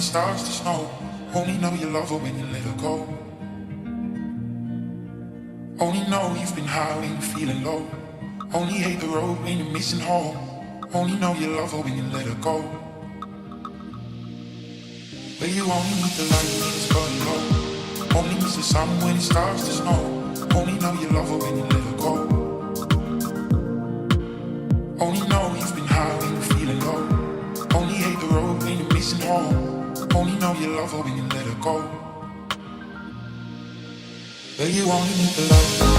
Starts to snow. Only know you love her when you let her go. Only know you've been high when you're feeling low. Only hate the road when you're missing home. Only know you love her when you let her go. But you only need the light when it's burning low. Only miss the sun when it starts to snow. Only know you love her when you let her go. Only know you've been high when you're feeling low. Only hate the road when you're missing home. Only know you love her when you let her go. But you only need the love.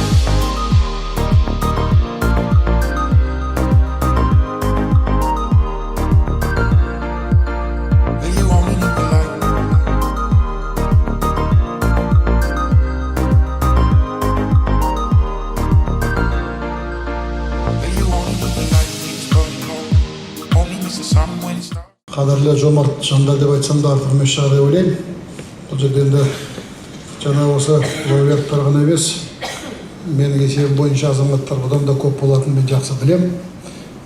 Қадірлі Жомарт жандар деп айтсам да артық емес шығар деп ойлаймын. Бұл жерде енді жаңа осы лауреаттар ғана емес, менің есебім бойынша азаматтар бұдан да көп болатынын мен жақсы білемін.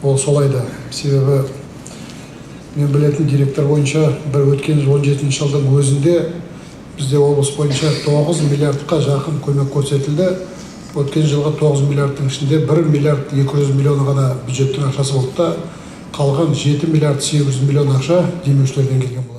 Ол солай да. Себебі мен білетін директор бойынша бір өткен 17 жылдың өзінде бізде облыс бойынша 9 миллиардқа жақын көмек көрсетілді. Өткен жылғы 9 миллиардтың ішінде 1 миллиард 200 миллион ғана бюджеттің ақшасы болды да, қалған 7 миллиард 800 миллион ақша демеушілерден келген болады.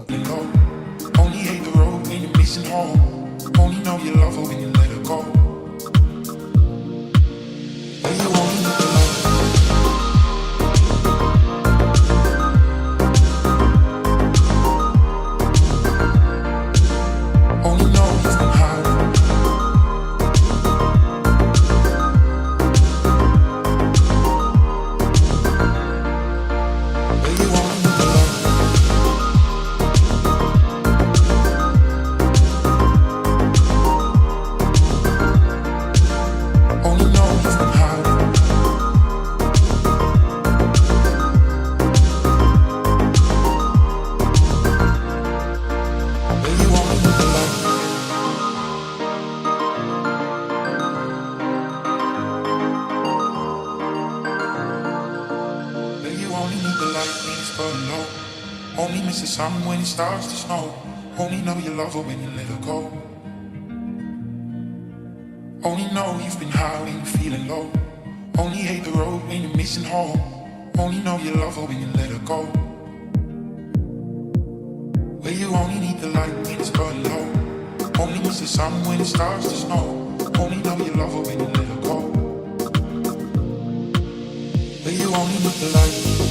Starts to snow. Only know you love her when you let her go. Only know you've been high when you're feeling low. Only hate the road when you're missing home. Only know you love her when you let her go. Where you only need the light when it's burning low. Only miss the sun when it starts to snow. Only know you love her when you let her go. Where you only need the light.